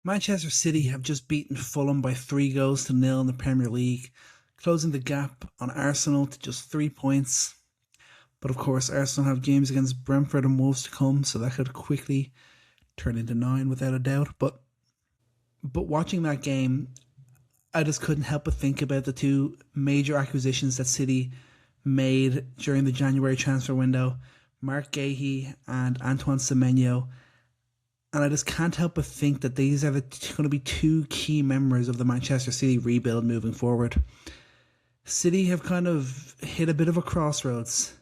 Manchester City have just beaten Fulham by 3 goals to nil in the Premier League, closing the gap on Arsenal to just 3 points. But of course, Arsenal have games against Brentford and Wolves to come, so that could quickly turn into nine without a doubt. But watching that game, I just couldn't help but think about the two major acquisitions that City made during the January transfer window: Marc Guehi and Antoine Semenyo. And I just can't help but think that these are going to be two key members of the Manchester City rebuild moving forward. City have kind of hit a bit of a crossroads.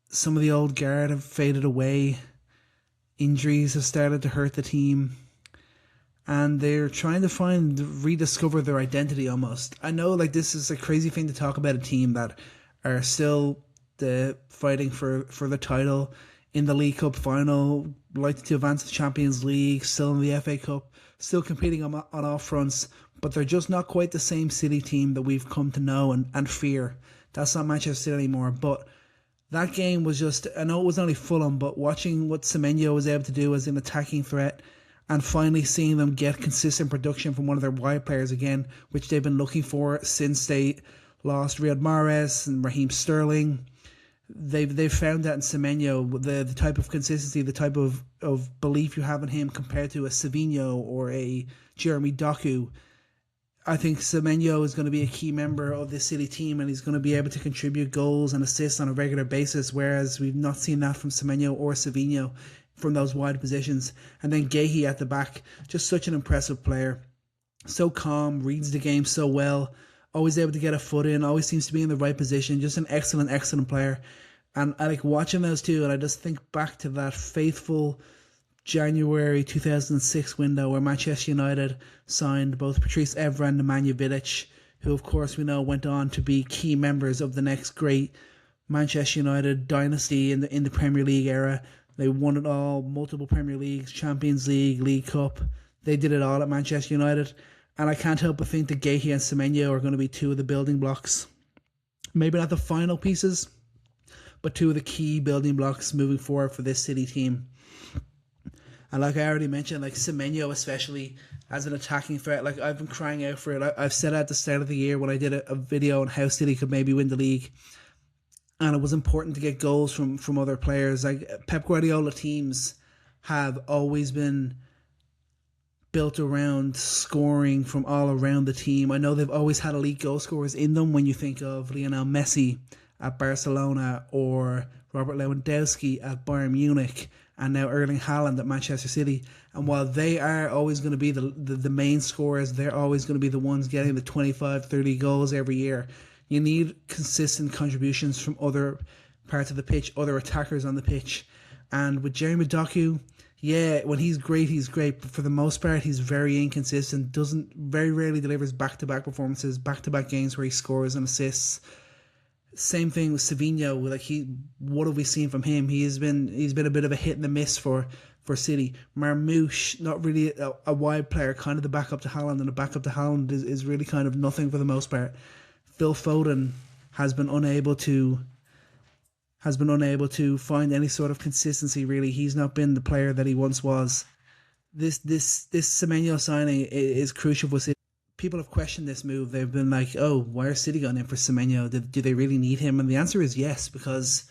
Some of the old guard have faded away. Injuries have started to hurt the team. And they're trying to rediscover their identity almost. I know this is a crazy thing to talk about a team that are still fighting for the title in the League Cup final, likely to advance to the Champions League, still in the FA Cup, still competing on all fronts, but they're just not quite the same City team that we've come to know and fear. That's not Manchester City anymore. But that game was just, I know it was only Fulham, but watching what Semenyo was able to do as an attacking threat and finally seeing them get consistent production from one of their wide players again, which they've been looking for since they lost Riyad Mahrez and Raheem Sterling. They've found that in Semenyo, the type of consistency, the type of belief you have in him compared to a Savinho or a Jeremy Doku. I think Semenyo is going to be a key member of this City team, and he's going to be able to contribute goals and assists on a regular basis, whereas we've not seen that from Semenyo or Savinho from those wide positions. And then Guehi at the back, just such an impressive player. So calm, reads the game so well, always able to get a foot in, always seems to be in the right position, just an excellent player. And I like watching those two, and I just think back to that faithful January 2006 window where Manchester United signed both Patrice Evra and Nemanja Vidic, who of course we know went on to be key members of the next great Manchester United dynasty in the Premier League era. They won it all, multiple Premier Leagues, Champions League, League Cup. They did it all at Manchester United. And I can't help but think that Guehi and Semenyo are going to be two of the building blocks. Maybe not the final pieces, but two of the key building blocks moving forward for this City team. And like I already mentioned, Semenyo especially as an attacking threat, I've been crying out for it. I've said at the start of the year when I did a video on how City could maybe win the league, and it was important to get goals from other players. Pep Guardiola teams have always been built around scoring from all around the team. I know they've always had elite goal scorers in them when you think of Lionel Messi at Barcelona or Robert Lewandowski at Bayern Munich and now Erling Haaland at Manchester City. And while they are always going to be the main scorers, they're always going to be the ones getting the 25, 30 goals every year. You need consistent contributions from other parts of the pitch, other attackers on the pitch. And with Jeremy Doku, yeah, when he's great, but for the most part, he's very inconsistent, very rarely delivers back-to-back performances, back-to-back games where he scores and assists. Same thing with Savinho. What have we seen from him? He's been a bit of a hit and a miss for City. Marmoush, not really a wide player, kind of the backup to Haaland, and the backup to Haaland is really kind of nothing for the most part. Phil Foden has been unable to find any sort of consistency. Really, he's not been the player that he once was. This Semenyo signing is crucial for City. People have questioned this move. They've been like, oh, why are City going in for Semenyo? Do they really need him? And the answer is yes, because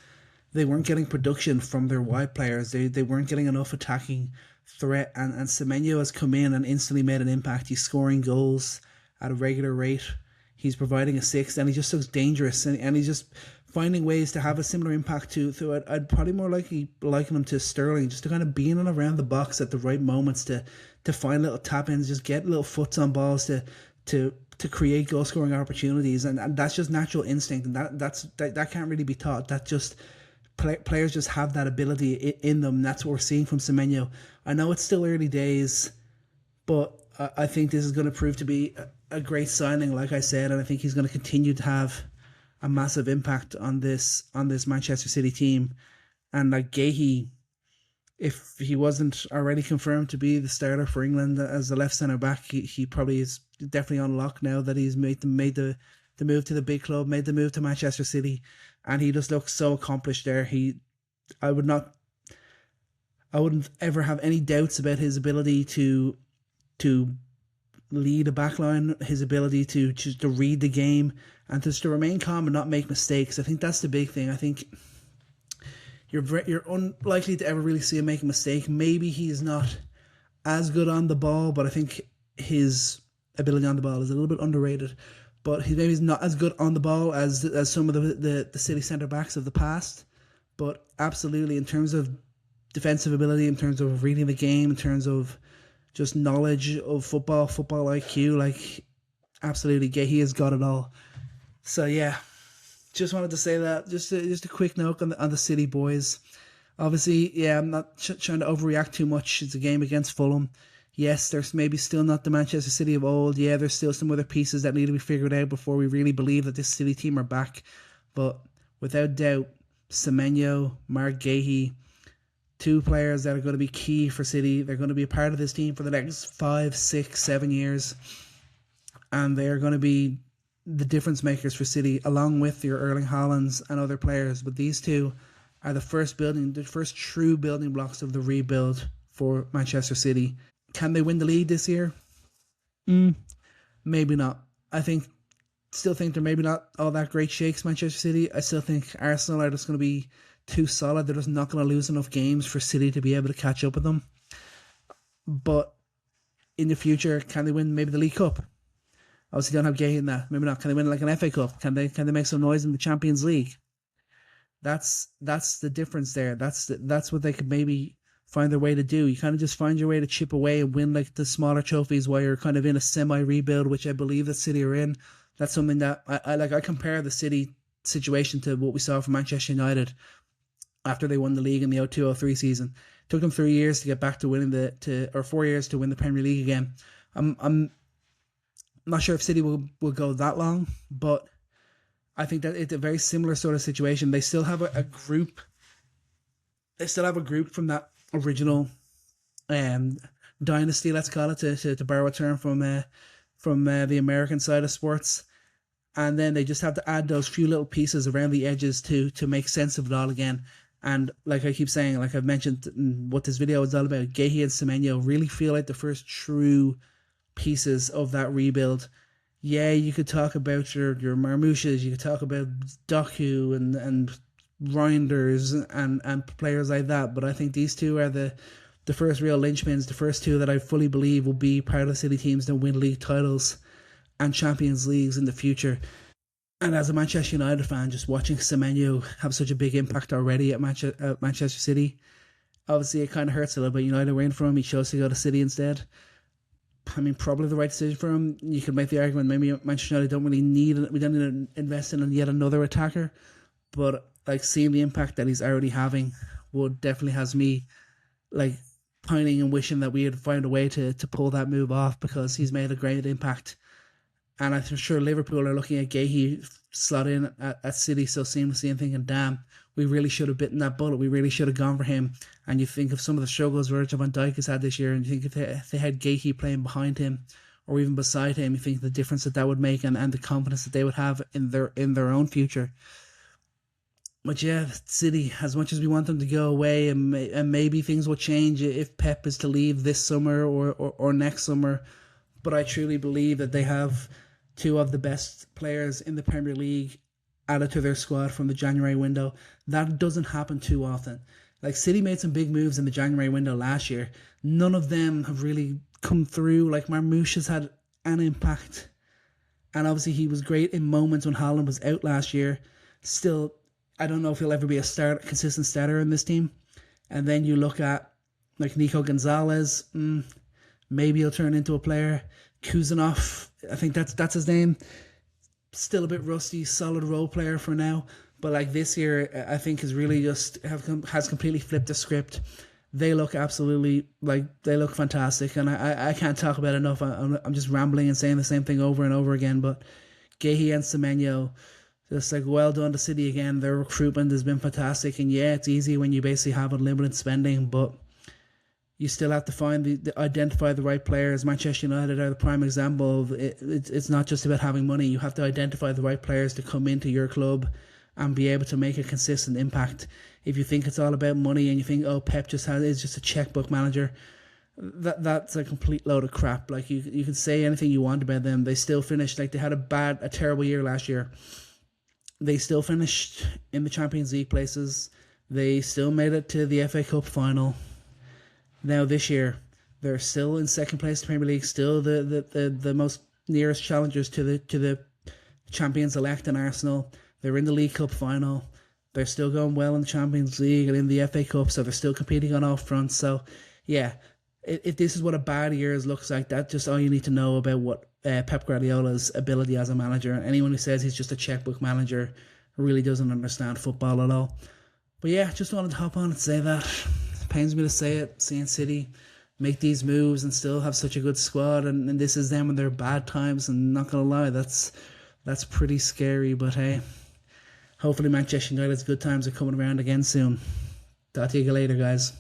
they weren't getting production from their wide players. They weren't getting enough attacking threat. And Semenyo has come in and instantly made an impact. He's scoring goals at a regular rate. He's providing assists, and he just looks dangerous. And he's just finding ways to have a similar impact to I'd probably more likely liken him to Sterling, just to kind of be in and around the box at the right moments to find little tap-ins, just get little foots on balls to create goal-scoring opportunities. And that's just natural instinct, and that can't really be taught. That just players just have that ability in them. That's what we're seeing from Semenyo. I know it's still early days, but I think this is going to prove to be a great signing, like I said, and I think he's going to continue to have a massive impact on this Manchester City team. And Guehi, if he wasn't already confirmed to be the starter for England as the left centre back, he probably is definitely on lock now that he's made the move to the big club, made the move to Manchester City, and he just looks so accomplished there. I wouldn't ever have any doubts about his ability to to lead a backline, his ability to just to read the game and just to remain calm and not make mistakes. I think that's the big thing. I think you're unlikely to ever really see him make a mistake. Maybe he's not as good on the ball, but I think his ability on the ball is a little bit underrated. But he's not as good on the ball as some of the City centre backs of the past. But absolutely, in terms of defensive ability, in terms of reading the game, in terms of just knowledge of football IQ, like absolutely, Guehi has got it all. So yeah, just wanted to say that. Just a quick note on the City boys. Obviously, yeah, I'm not trying to overreact too much. It's a game against Fulham. Yes, there's maybe still not the Manchester City of old. Yeah, there's still some other pieces that need to be figured out before we really believe that this City team are back. But without doubt, Semenyo, Marc Guehi, two players that are going to be key for City. They're going to be a part of this team for the next 5, 6, 7 years. And they are going to be the difference makers for City, along with your Erling Haalands and other players. But these two are the first true building blocks of the rebuild for Manchester City. Can they win the league this year? Maybe not. Still think they're maybe not all that great shakes, Manchester City. I still think Arsenal are just going to be too solid. They're just not going to lose enough games for City to be able to catch up with them. But in the future, can they win maybe the League Cup? Obviously, don't have Guehi in that. Maybe not. Can they win like an FA Cup? Can they make some noise in the Champions League? That's the difference there. That's what they could maybe find their way to do. You kind of just find your way to chip away and win like the smaller trophies while you're kind of in a semi-rebuild, which I believe that City are in. That's something that I compare the City situation to what we saw from Manchester United after they won the league in the 02-03 season. It took them 3 years to get back to winning or 4 years to win the Premier League again. I'm not sure if City will go that long, but I think that it's a very similar sort of situation. They still have a group. They still have a group from that original dynasty, let's call it, to borrow a term from the American side of sports. And then they just have to add those few little pieces around the edges to make sense of it all again. And like I keep saying, like I've mentioned, what this video is all about, Guehi and Semenyo really feel like the first true pieces of that rebuild. Yeah, you could talk about your Marmouches, you could talk about Doku and Reinders and players like that, but I think these two are the first real linchpins, the first two that I fully believe will be part of the City teams that win league titles and Champions Leagues in the future. And as a Manchester United fan, just watching Semenyo have such a big impact already at Manchester City, obviously it kind of hurts a little bit. United were in for him, he chose to go to City instead. I mean, probably the right decision for him. You could make the argument maybe Manchester United don't really need it. We don't need to invest in yet another attacker. But like seeing the impact that he's already having would definitely has me like pining and wishing that we had found a way to pull that move off, because he's made a great impact. And I'm sure Liverpool are looking at Guehi slot in at City so seamlessly and thinking, damn, we really should have bitten that bullet. We really should have gone for him. And you think of some of the struggles Virgil van Dijk has had this year, and you think if they had Guehi playing behind him or even beside him, you think the difference that would make and the confidence that they would have in their own future. But yeah, City, as much as we want them to go away, and maybe things will change if Pep is to leave this summer or next summer, but I truly believe that they have two of the best players in the Premier League added to their squad from the January window. That doesn't happen too often. Like City made some big moves in the January window last year. None of them have really come through. Like Marmouche has had an impact, and obviously he was great in moments when Haaland was out last year. Still, I don't know if he'll ever be a consistent starter in this team. And then you look at like Nico Gonzalez, maybe he'll turn into a player. Kuzanov, I think that's his name. Still a bit rusty, solid role player for now. But like this year, I think is really just has completely flipped the script. They look absolutely they look fantastic, and I can't talk about it enough. I'm just rambling and saying the same thing over and over again. But Guehi and Semenyo, just like well done to City again. Their recruitment has been fantastic, and yeah, it's easy when you basically have unlimited spending, but you still have to identify the right players. Manchester United are the prime example of it. It's not just about having money. You have to identify the right players to come into your club and be able to make a consistent impact. If you think it's all about money and you think, oh, Pep is just a checkbook manager, that's a complete load of crap. Like you can say anything you want about them, they still finished like they had a terrible year last year. They still finished in the Champions League places. They still made it to the FA Cup final. Now this year, they're still in second place in the Premier League, still the most nearest challengers to the champions elect in Arsenal. They're in the League Cup final. They're still going well in the Champions League and in the FA Cup, so they're still competing on all fronts. So, yeah, if this is what a bad year looks like, that's just all you need to know about what Pep Guardiola's ability as a manager. And anyone who says he's just a checkbook manager really doesn't understand football at all. But yeah, just wanted to hop on and say that. It pains me to say it, seeing City make these moves and still have such a good squad, and this is them in their bad times, and not gonna lie, that's pretty scary. But hey, hopefully Manchester United's good times are coming around again soon. Talk to you later, guys.